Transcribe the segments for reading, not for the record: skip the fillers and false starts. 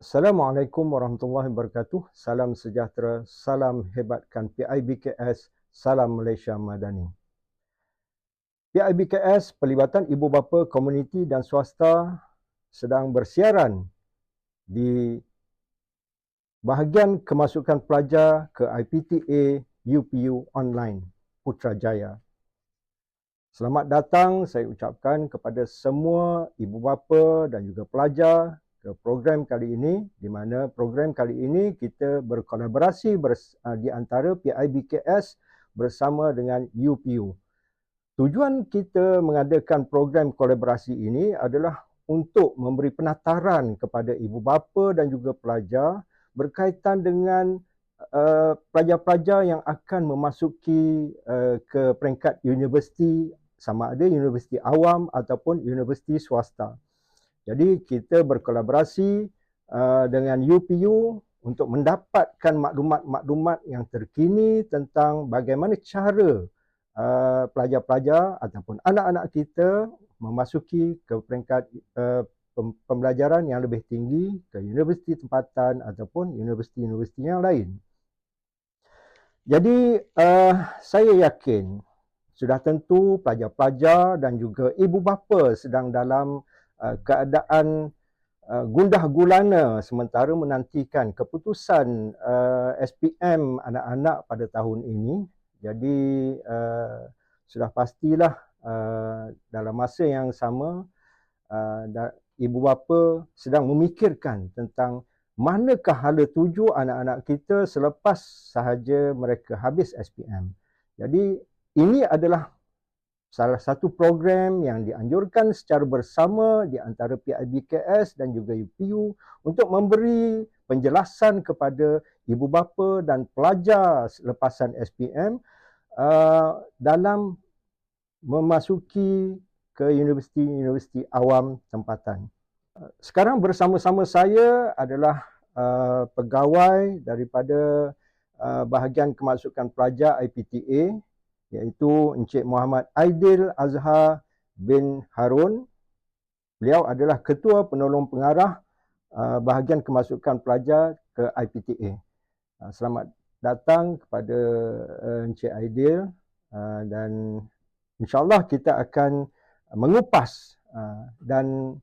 Assalamualaikum warahmatullahi wabarakatuh. Salam sejahtera, salam hebatkan PIBKS, salam Malaysia Madani. PIBKS, Pelibatan Ibu Bapa Komuniti dan Swasta sedang bersiaran di bahagian kemasukan pelajar ke IPTA UPU Online Putrajaya. Selamat datang saya ucapkan kepada semua ibu bapa dan juga pelajar ke program kali ini, di mana program kali ini kita berkolaborasi di antara PIBKS bersama dengan UPU. Tujuan kita mengadakan program kolaborasi ini adalah untuk memberi penataran kepada ibu bapa dan juga pelajar berkaitan dengan pelajar-pelajar yang akan memasuki ke peringkat universiti, sama ada universiti awam ataupun universiti swasta. Jadi kita berkolaborasi dengan UPU untuk mendapatkan maklumat-maklumat yang terkini tentang bagaimana cara pelajar-pelajar ataupun anak-anak kita memasuki ke peringkat pembelajaran yang lebih tinggi ke universiti tempatan ataupun universiti-universiti yang lain. Jadi saya yakin sudah tentu pelajar-pelajar dan juga ibu bapa sedang dalam keadaan gundah gulana sementara menantikan keputusan SPM anak-anak pada tahun ini. Jadi sudah pastilah dalam masa yang sama ibu bapa sedang memikirkan tentang manakah hala tuju anak-anak kita selepas sahaja mereka habis SPM. Jadi ini adalah salah satu program yang dianjurkan secara bersama di antara PIBKS dan juga UPU untuk memberi penjelasan kepada ibu bapa dan pelajar selepasan SPM dalam memasuki ke universiti-universiti awam tempatan. Sekarang bersama-sama saya adalah pegawai daripada bahagian kemasukan pelajar IPTA, iaitu Encik Muhammad Aidil Azhar bin Harun. Beliau adalah Ketua Penolong Pengarah bahagian kemasukan pelajar ke IPTA. Selamat datang kepada Encik Aidil dan insyaAllah kita akan mengupas dan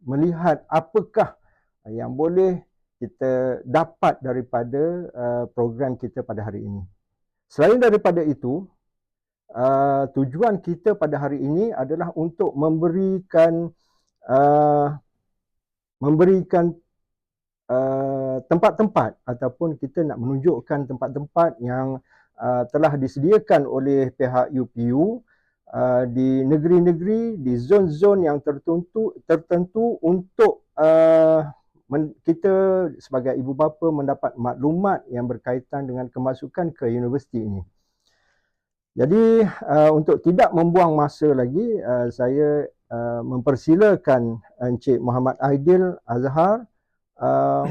melihat apakah yang boleh kita dapat daripada program kita pada hari ini. Selain daripada itu, tujuan kita pada hari ini adalah untuk memberikan tempat-tempat ataupun kita nak menunjukkan tempat-tempat yang telah disediakan oleh pihak UPU di negeri-negeri, di zon-zon yang tertentu untuk kita sebagai ibu bapa mendapat maklumat yang berkaitan dengan kemasukan ke universiti ini. Jadi untuk tidak membuang masa lagi, saya mempersilakan Encik Muhammad Aidil Azhar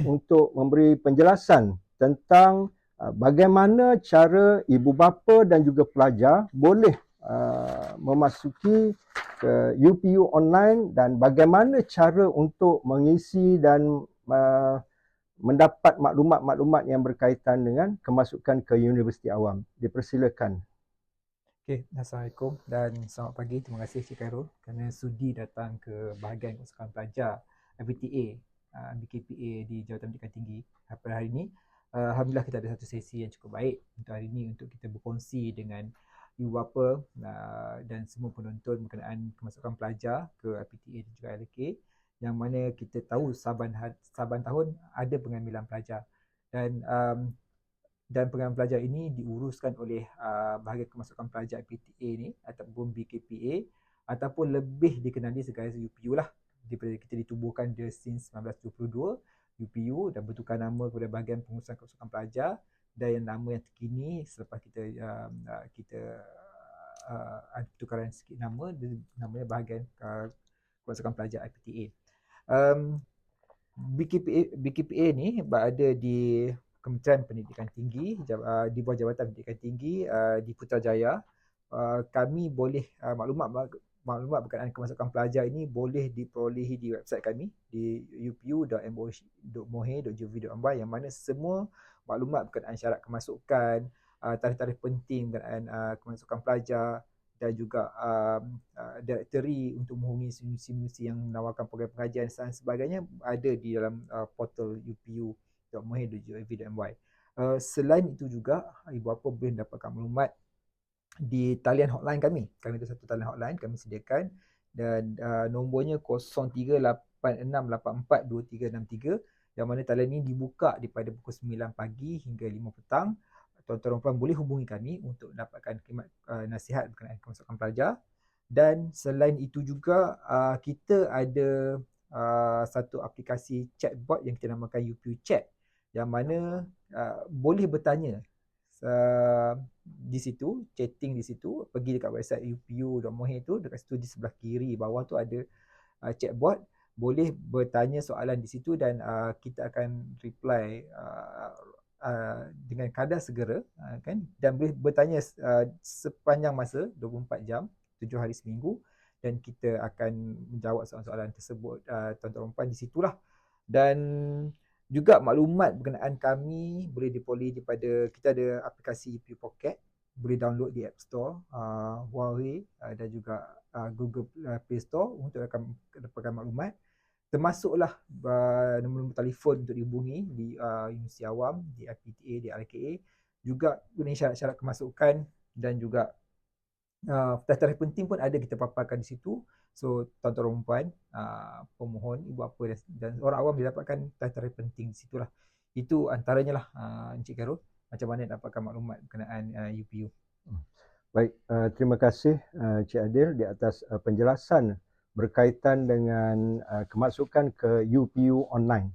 untuk memberi penjelasan tentang bagaimana cara ibu bapa dan juga pelajar boleh memasuki ke UPU online dan bagaimana cara untuk mengisi dan mendapat maklumat-maklumat yang berkaitan dengan kemasukan ke universiti awam. Dipersilakan. Okay, Assalamualaikum dan selamat pagi. Terima kasih Cik Khairul kerana sudi datang ke bahagian kemasukan pelajar IPTA, BKPA di Jawatan Pendidikan Tinggi pada hari ini. Alhamdulillah kita ada satu sesi yang cukup baik untuk hari ini untuk kita berkongsi dengan ibu bapa dan semua penonton berkenaan kemasukan pelajar ke IPTA dan juga LK, yang mana kita tahu saban tahun ada pengambilan pelajar dan pengambilan pelajar ini diuruskan oleh bahagian kemasukan pelajar IPTA ni ataupun BKPA ataupun lebih dikenali sebagai UPU lah, daripada kita ditubuhkan dia since 1922 UPU dan bertukar nama kepada bahagian pengurusan kemasukan pelajar, dan yang nama yang terkini selepas kita ada pertukaran sikit nama, namanya bahagian kemasukan pelajar IPTA. BKPA ni berada di Kementerian Pendidikan Tinggi, di bawah Jabatan Pendidikan Tinggi di Putrajaya. Kami boleh maklumat berkenaan kemasukan pelajar ini boleh diperolehi di website kami di UPU upu.mohe.gov.my yang mana semua maklumat berkenaan syarat kemasukan, tarikh-tarikh penting berkenaan kemasukan pelajar dan juga directory untuk menghubungi institusi yang menawarkan program pengajian dan sebagainya ada di dalam portal upu.mohe.gov.my. Selain itu juga, ibu bapa boleh dapatkan maklumat di talian hotline kami. Kami ada satu talian hotline kami sediakan dan nombornya 0386842363 yang mana talian ini dibuka daripada pukul 9 pagi hingga 5 petang. Tuan-tuan dan puan boleh hubungi kami untuk dapatkan khidmat nasihat berkenaan kemasukan pelajar. Dan selain itu juga kita ada satu aplikasi chatbot yang kita namakan UPU Chat yang mana boleh bertanya di situ, chatting di situ, pergi dekat website upu.mohe tu, dekat situ di sebelah kiri bawah tu ada chatbot, boleh bertanya soalan di situ dan kita akan reply dengan kadar segera kan, dan boleh bertanya sepanjang masa 24 jam 7 hari seminggu dan kita akan menjawab soalan-soalan tersebut tuan-tuan dan puan di situlah. Dan juga maklumat berkenaan kami boleh diperoleh daripada, kita ada aplikasi UPU Pocket, boleh download di App Store, Huawei dan juga Google Play Store untuk dapatkan maklumat. Termasuklah nombor telefon untuk dihubungi di Universiti Awam, di IPTA, di RKA. Juga mengenai syarat-syarat kemasukan dan juga tarikh penting pun ada kita paparkan di situ. So tuan-tuan dan puan, pemohon, ibu bapa dan orang awam dia dapatkan tarikh penting di situlah. Itu antaranya lah Encik Khairul, macam mana dapatkan maklumat berkenaan UPU. Baik, terima kasih Cik Adil di atas penjelasan berkaitan dengan kemasukan ke UPU online.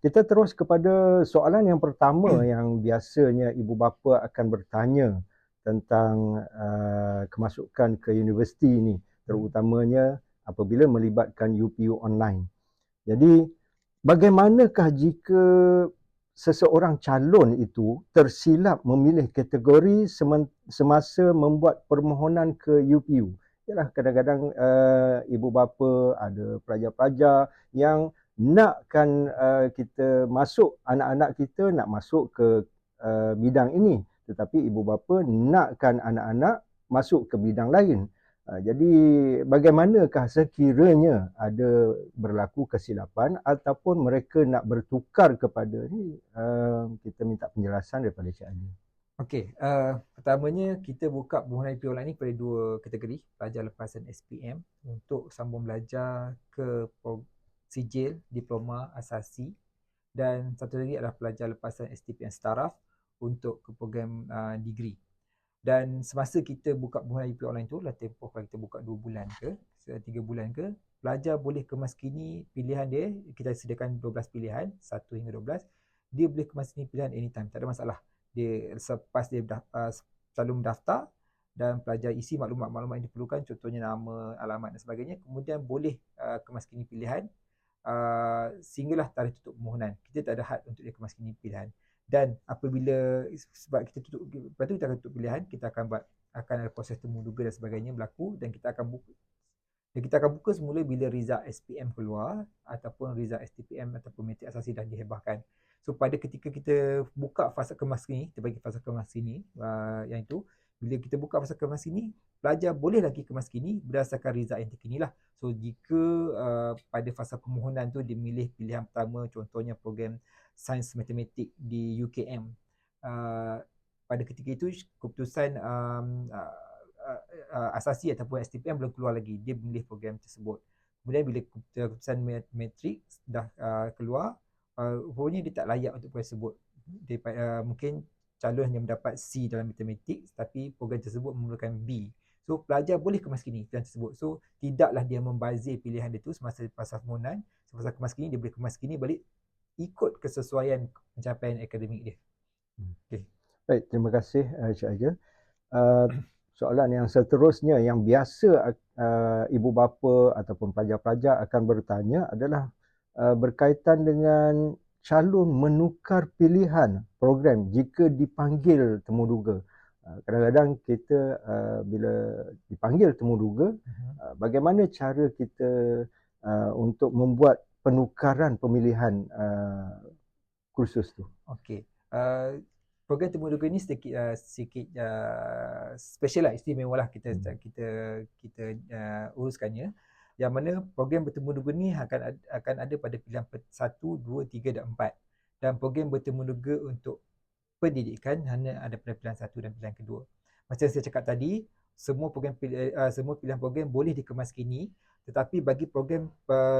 Kita terus kepada soalan yang pertama yang biasanya ibu bapa akan bertanya tentang kemasukan ke universiti ini, terutamanya apabila melibatkan UPU online. Jadi, bagaimanakah jika seseorang calon itu tersilap memilih kategori semasa membuat permohonan ke UPU? Yalah, kadang-kadang ibu bapa, ada pelajar-pelajar yang nakkan kita masuk, anak-anak kita nak masuk ke bidang ini, tetapi ibu bapa nakkan anak-anak masuk ke bidang lain. Jadi bagaimanakah sekiranya ada berlaku kesilapan ataupun mereka nak bertukar kepada ni, kita minta penjelasan daripada Cik Adil. Okey, pertamanya kita buka permohonan UPU online ni pada dua kategori, pelajar lepasan SPM untuk sambung belajar ke sijil, diploma, asasi, dan satu lagi adalah pelajar lepasan STPM Staraf untuk ke program degree. Dan semasa kita buka permohonan UPU online tu, lah tempoh kalau kita buka 2 bulan ke 3 bulan ke, pelajar boleh kemaskini pilihan dia. Kita sediakan 12 pilihan, 1 hingga 12. Dia boleh kemaskini pilihan anytime, tak ada masalah. Dia selepas dia selalu mendaftar dan pelajar isi maklumat-maklumat yang diperlukan, contohnya nama, alamat dan sebagainya, kemudian boleh kemaskini pilihan sehinggalah tarikh tutup permohonan. Kita tak ada had untuk dia kemaskini pilihan. Dan apabila sebab kita tutup, lepas tu kita akan tutup pilihan, kita akan ada proses temu duga dan sebagainya berlaku, dan kita akan buka semula bila result SPM keluar ataupun result STPM ataupun matrik asasi dah dihebahkan. So pada ketika kita buka fasa kemaskini, kita bagi fasa kemaskini yang itu, bila kita buka fasa kemaskini, pelajar boleh lagi kemaskini berdasarkan result yang terkini lah. So jika pada fasa permohonan tu dia milih pilihan pertama, contohnya program Sains Matematik di UKM, pada ketika itu keputusan asasi ataupun STPM belum keluar lagi, dia memilih program tersebut. Kemudian bila keputusan matrik dah keluar, rupanya dia tak layak untuk program tersebut. Mungkin calon hanya mendapat C dalam matematik, tapi program tersebut memerlukan B. So pelajar boleh kemaskini pilihan tersebut. So tidaklah dia membazir pilihan dia tu semasa fasa permohonan. Semasa kemaskini dia boleh kemaskini balik ikut kesesuaian pencapaian akademik dia. Okay. Baik, terima kasih Cik Adil. Soalan yang seterusnya yang biasa ibu bapa ataupun pelajar-pelajar akan bertanya adalah berkaitan dengan calon menukar pilihan program jika dipanggil temuduga. Kadang-kadang kita bila dipanggil temuduga, bagaimana cara kita untuk membuat penukaran pemilihan kursus tu? Okey. Program temu duga ni sedikit special lah, istimewa lah kita uruskannya. Yang mana program bertemu duga ni akan ada pada pilihan 1, 2, 3 dan 4. Dan program bertemu duga untuk pendidikan hanya ada pada pilihan 1 dan pilihan kedua. Macam saya cakap tadi, semua pilihan program boleh dikemaskini, tetapi bagi program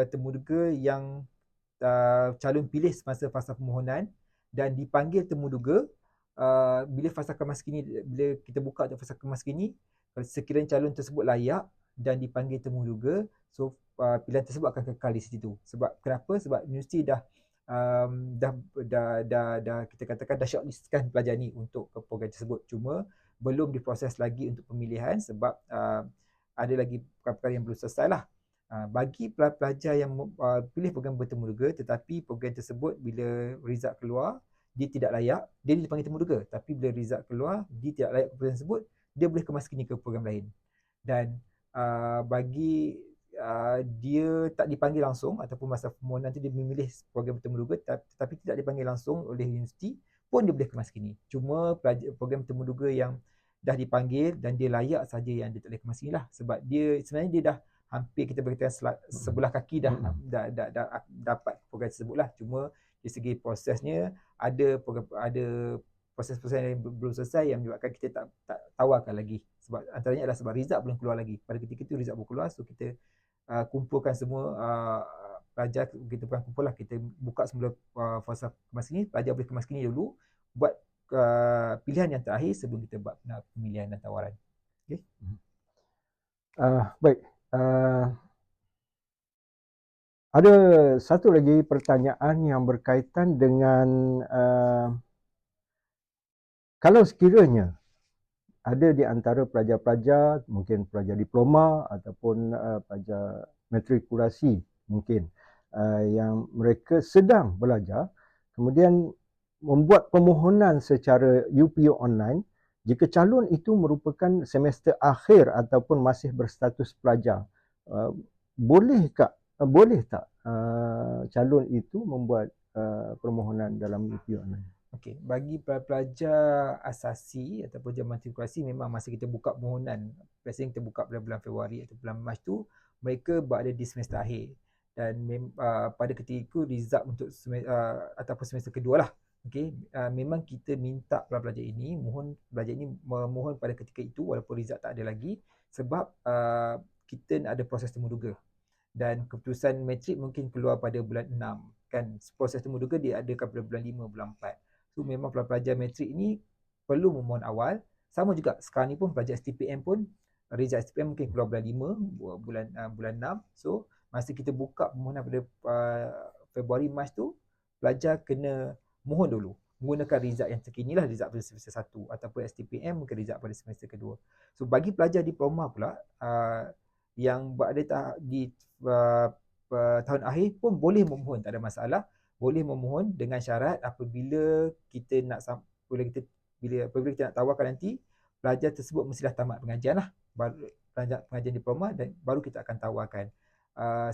temu duga yang calon pilih semasa fasa permohonan dan dipanggil temu duga, bila fasa kemaskini, bila kita buka untuk fasa kemaskini, sekiranya calon tersebut layak dan dipanggil temu duga, so pilihan tersebut akan kekal di situ. Sebab kenapa? Sebab universiti dah kita katakan dah shortlistkan pelajar ni untuk ke program tersebut. Cuma belum diproses lagi untuk pemilihan sebab ada lagi perkara-perkara yang belum selesai lah. Bagi pelajar yang pilih program bertemu duga tetapi program tersebut bila result keluar dia tidak layak, dia dipanggil temu duga. Tapi bila result keluar dia tidak layak ke program tersebut, dia boleh kemaskini ke program lain. Dan bagi dia tak dipanggil langsung ataupun masa permohonan nanti dia memilih program bertemu duga tetapi tidak dipanggil langsung oleh universiti, pun dia boleh kemaskini. Cuma program bertemu duga yang dah dipanggil dan dia layak saja yang dia tak boleh kemaskini lah. Sebab dia sebenarnya dia dah hampir kita berkata sebelah kaki dah dapat program tersebut lah. Cuma dari segi prosesnya ada proses-proses yang belum selesai yang menyebabkan kita tak tawarkan lagi. Sebab antaranya adalah sebab result belum keluar lagi. Pada ketika itu result belum keluar, so kita kumpulkan semua pelajar, kita bukan kumpul lah, kita buka semula fasa kemaskini, pelajar boleh kemaskini dulu buat pilihan yang terakhir sebelum kita buat pemilihan dan tawaran. Okay? Baik. Ada satu lagi pertanyaan yang berkaitan dengan kalau sekiranya ada di antara pelajar-pelajar, mungkin pelajar diploma ataupun pelajar matrikulasi mungkin yang mereka sedang belajar, kemudian membuat permohonan secara UPU online, jika calon itu merupakan semester akhir ataupun masih berstatus pelajar, boleh tak calon itu membuat permohonan dalam UPU online? Okey, bagi pelajar asasi ataupun pelajar matrikulasi memang masa kita buka permohonan, biasanya kita buka pada bulan Februari atau bulan Mac tu, mereka berada di semester akhir. Dan pada ketika itu result untuk ataupun semester kedua lah. Okey, memang kita minta pelajar ini memohon pada ketika itu walaupun result tak ada lagi sebab kita nak ada proses temu duga. Dan keputusan matrik mungkin keluar pada bulan 6 kan. Proses temu duga dia adakan pada bulan 5, bulan 4. So memang pelajar matrik ni perlu memohon awal. Sama juga sekarang ni pun pelajar STPM pun result STPM mungkin keluar bulan 5, bulan 6. So masa kita buka permohonan pada Februari Mac tu, pelajar kena mohon dulu menggunakan result yang terkini lah, result pada semester 1 ataupun STPM mungkin result pada semester kedua. So bagi pelajar diploma pula yang berada di tahun akhir pun boleh memohon, tak ada masalah. Boleh memohon dengan syarat apabila kita nak tawarkan nanti, pelajar tersebut mestilah tamat pengajian lah, pelajar pengajian diploma, dan baru kita akan tawarkan.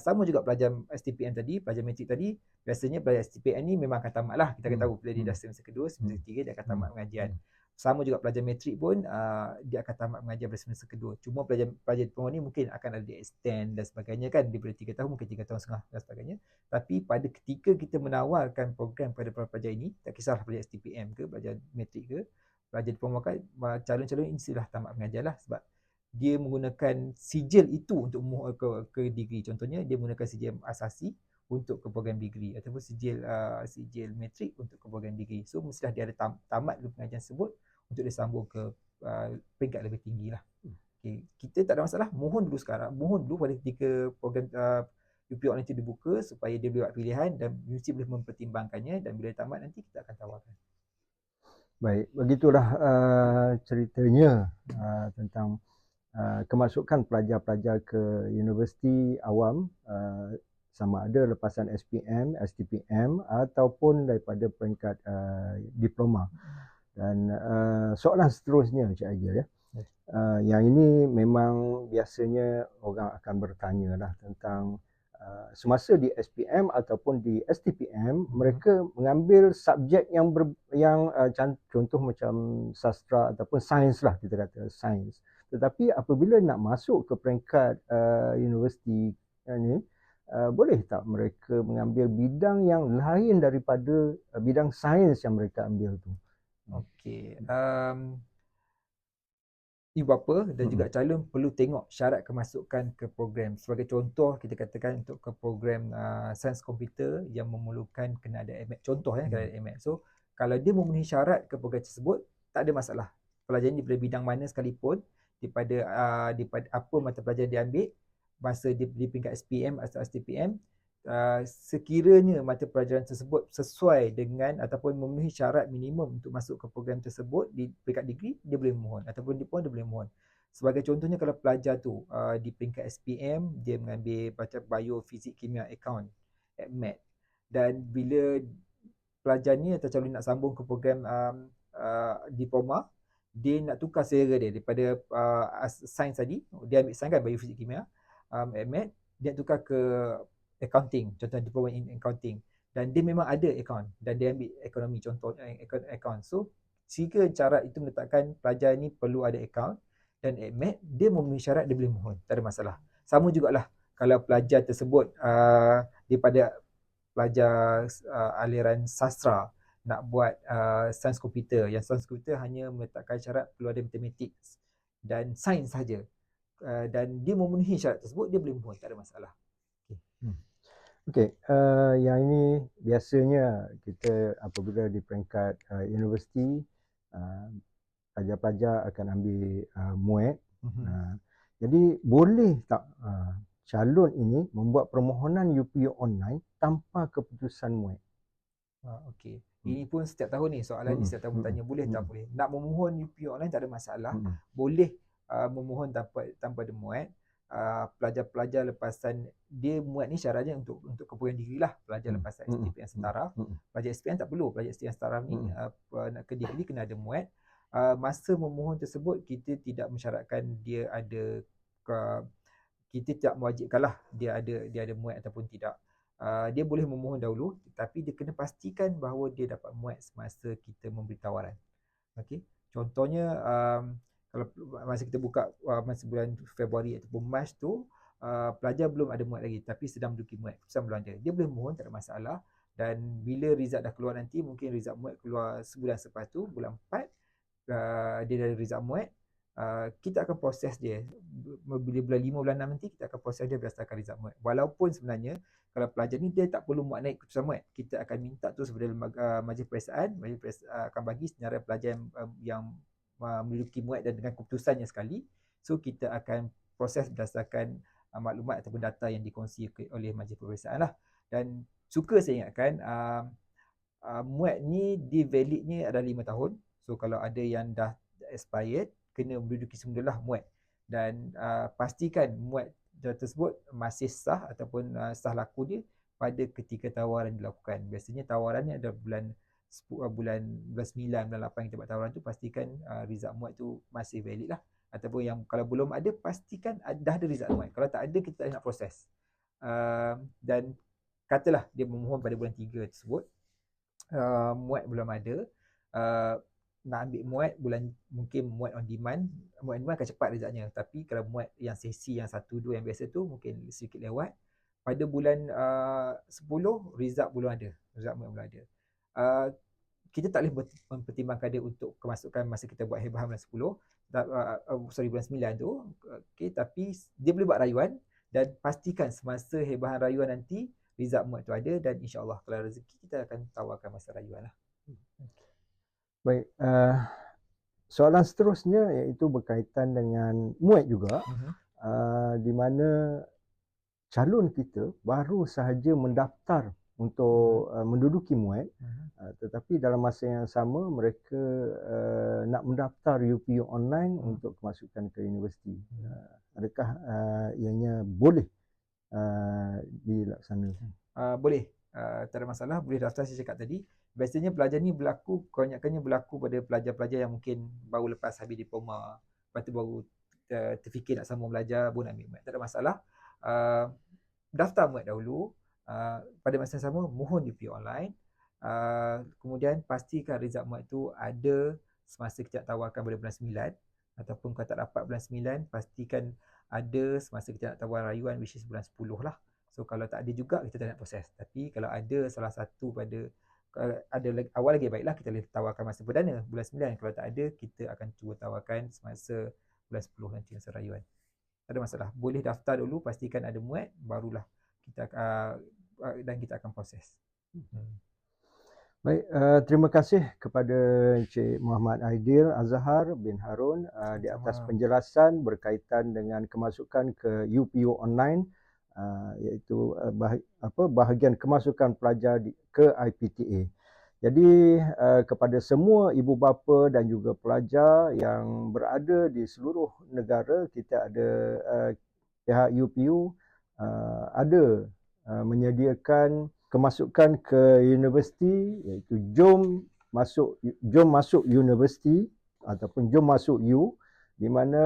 Sama juga pelajar STPM tadi, pelajar matrik tadi, biasanya pelajar STPM ni memang akan tamat lah. Kita akan tahu bila dia dah semester kedua, semester ketiga dia akan tamat pengajian. Sama juga pelajar matrik pun dia akan tamat mengajar pada semester kedua. Cuma pelajar diploma ni mungkin akan ada di extend dan sebagainya kan, daripada 3 tahun mungkin 3 tahun setengah dan sebagainya. Tapi pada ketika kita menawarkan program pada pelajar ini, tak kisahlah pelajar STPM ke, pelajar matrik ke, pelajar diploma kan, calon-calon ini sudah tamat mengajar lah sebab dia menggunakan sijil itu untuk ke degree. Contohnya dia menggunakan sijil asasi untuk ke program degree ataupun sijil matrik untuk ke program degree. So mestilah dia ada tamat dulu pengajian tersebut untuk dia sambung ke peringkat lebih tinggi lah. Okay. Kita tak ada masalah, mohon dulu pada ketika program UPU online itu dibuka supaya dia boleh buat pilihan dan universiti boleh mempertimbangkannya, dan bila tamat nanti kita akan tawarkan. Baik, begitulah ceritanya tentang kemasukan pelajar-pelajar ke universiti awam, sama ada lepasan SPM, STPM ataupun daripada peringkat diploma. Dan soalan seterusnya Encik Aigil ya. Yang ini memang biasanya orang akan bertanya lah tentang semasa di SPM ataupun di STPM, mereka mengambil subjek yang contoh macam sastra ataupun sains lah, kita kata sains. Tetapi apabila nak masuk ke peringkat universiti ni, boleh tak mereka mengambil bidang yang lain daripada bidang sains yang mereka ambil tu? Okey. Ibu bapa dan juga calon perlu tengok syarat kemasukan ke program. Sebagai contoh, kita katakan untuk ke program sains komputer yang memerlukan kena ada MAT. Contoh kena ada MAT. So, kalau dia memenuhi syarat ke program tersebut, tak ada masalah. Pelajaran daripada bidang mana sekalipun, daripada apa mata pelajaran dia ambil, masa di peringkat SPM atau STPM, sekiranya mata pelajaran tersebut sesuai dengan ataupun memenuhi syarat minimum untuk masuk ke program tersebut di peringkat degree, dia boleh memohon, ataupun diploma dia boleh memohon. Sebagai contohnya, kalau pelajar tu di peringkat SPM dia mengambil macam bio, fizik, kimia, account, MAT, dan bila pelajar ni atau calon nak sambung ke program diploma, dia nak tukar selera dia daripada sains tadi, dia ambil sains kan, bio, fizik, kimia, MAT, dia nak tukar ke accounting, contoh diploma in accounting, dan dia memang ada account dan dia ambil ekonomi, contohnya account. So jika cara itu menetapkan pelajar ni perlu ada account dan MAT, dia memenuhi syarat, dia boleh mohon, tak ada masalah. Sama jugalah kalau pelajar tersebut daripada pelajar aliran sastra nak buat sains komputer, yang sains komputer hanya meletakkan syarat perlu ada matematik dan sains saja, dan dia memenuhi syarat tersebut, dia boleh mohon, tak ada masalah. Okey, yang ini biasanya kita apabila di peringkat universiti, pelajar-pelajar akan ambil MUET. Jadi boleh tak calon ini membuat permohonan UPU online tanpa keputusan MUET? Okey. Ini pun setiap tahun ni soalan ni setiap tahun bertanya, boleh tak boleh. Nak memohon UPU online tak ada masalah. Boleh memohon tanpa ada MUET. Pelajar-pelajar lepasan dia MUET ni syaratnya untuk keperluan degree lah. Pelajar lepasan STPM setara. Pelajar SPM tak perlu. Pelajar STPM setara ni nak ke degree kena ada MUET. Masa memohon tersebut kita tidak mensyaratkan dia ada kita tidak mewajibkanlah dia ada MUET ataupun tidak. Dia boleh memohon dahulu, tapi dia kena pastikan bahawa dia dapat MUET semasa kita memberi tawaran. Okey. Contohnya kalau masa kita buka masa bulan Februari ataupun Mac tu, pelajar belum ada MUET lagi tapi sedang menduduki MUET, keputusan belum ada, dia boleh mohon, tak ada masalah. Dan bila result dah keluar nanti, mungkin result MUET keluar sebulan selepas tu, bulan 4, dia dah ada result MUET, kita akan proses dia. Bila bulan 5, bulan 6 nanti, kita akan proses dia berdasarkan result MUET. Walaupun sebenarnya kalau pelajar ni dia tak perlu naik keputusan MUET, kita akan minta terus kepada majlis peperiksaan, akan bagi senarai pelajar yang memiliki MUET dan dengan keputusannya sekali. So kita akan proses berdasarkan maklumat ataupun data yang dikongsi oleh majlis peperiksaan lah. Dan suka saya ingatkan, MUET ni di validnya adalah 5 tahun. So kalau ada yang dah expired, kena menduduki semulalah MUET. Dan pastikan MUET tersebut masih sah ataupun sah laku dia pada ketika tawaran dilakukan. Biasanya tawarannya ada bulan 9, bulan 8 kita buat tawaran tu, pastikan result MUET tu masih valid lah. Ataupun yang kalau belum ada, pastikan dah ada result MUET. Kalau tak ada, kita tak nak proses. Dan katalah dia memohon pada bulan 3 tersebut, MUET belum ada, nak ambil MUET mungkin MUET on demand. MUET on demand akan cepat resultnya. Tapi kalau MUET yang sesi yang 1, 2 yang biasa tu mungkin sedikit lewat. Pada bulan 10 result belum ada. Result MUET belum ada. Kita tak boleh mempertimbangkan dia untuk kemasukan masa kita buat hebahan bulan 10. Bulan 9 tu. Okay, tapi dia boleh buat rayuan, dan pastikan semasa hebahan rayuan nanti result MUET tu ada, dan insya-Allah kalau rezeki kita akan tawarkan masa rayuan lah. Baik, soalan seterusnya iaitu berkaitan dengan MUET juga, di mana calon kita baru sahaja mendaftar untuk menduduki MUET, tetapi dalam masa yang sama mereka nak mendaftar UPU online untuk kemasukan ke universiti. Adakah ianya boleh dilaksanakan? Boleh. Tak ada masalah, boleh daftar. Saya cakap tadi, biasanya pelajar ni kebanyakannya berlaku pada pelajar-pelajar yang mungkin baru lepas habis diploma, lepas tu baru terfikir nak sambung belajar, baru nak ambil MUET. Tak ada masalah. daftar muat dahulu. Pada masa yang sama mohon UPU online. Kemudian pastikan result muat tu ada semasa kita tawarkan pada bulan 9, ataupun kalau tak dapat bulan 9, pastikan ada semasa kita nak tawar rayuan, which is bulan 10 lah. So kalau tak ada juga, kita tak nak proses. Tapi kalau ada salah satu pada ada awal lagi, baiklah kita boleh tawarkan masa perdana bulan 9. Kalau tak ada, kita akan cuba tawarkan semasa bulan 10 nanti masa rayuan. Tak ada masalah. Boleh daftar dulu, pastikan ada muat, barulah kita dan kita akan proses. Baik, terima kasih kepada Encik Muhammad Aidil Azhar bin Harun di atas penjelasan berkaitan dengan kemasukan ke UPU online, iaitu bahagian kemasukan pelajar ke IPTA. Jadi kepada semua ibu bapa dan juga pelajar yang berada di seluruh negara, kita ada pihak UPU ada menyediakan kemasukan ke universiti, iaitu jom masuk universiti ataupun jom masuk U, di mana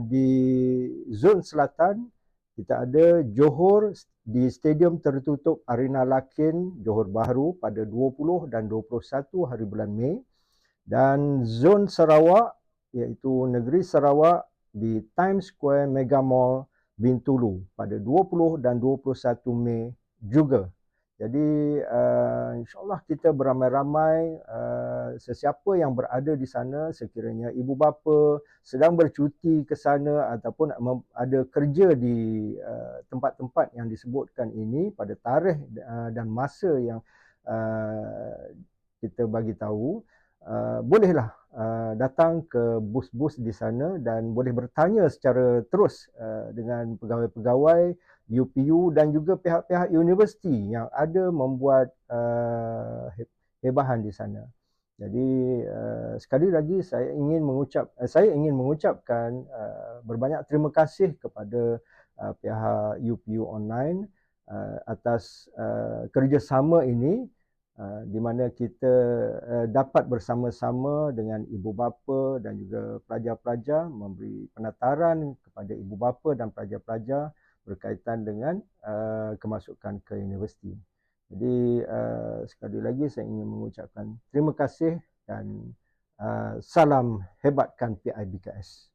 di zon selatan kita ada Johor di Stadium Tertutup Arena Lakin Johor Bahru pada 20 dan 21 hari bulan Mei, dan zon Sarawak iaitu Negeri Sarawak di Times Square Mega Mall Bintulu pada 20 dan 21 Mei juga. Jadi insyaAllah kita beramai-ramai, sesiapa yang berada di sana, sekiranya ibu bapa sedang bercuti ke sana ataupun ada kerja di tempat-tempat yang disebutkan ini pada tarikh dan masa yang kita bagi tahu, bolehlah datang ke bus-bus di sana dan boleh bertanya secara terus dengan pegawai-pegawai UPU dan juga pihak-pihak universiti yang ada membuat hebahan di sana. Jadi sekali lagi saya ingin mengucapkan berbanyak terima kasih kepada pihak UPU online atas kerjasama ini, di mana kita dapat bersama-sama dengan ibu bapa dan juga pelajar-pelajar memberi penataran kepada ibu bapa dan pelajar-pelajar berkaitan dengan kemasukan ke universiti. Jadi sekali lagi saya ingin mengucapkan terima kasih dan salam hebatkan PIBKS.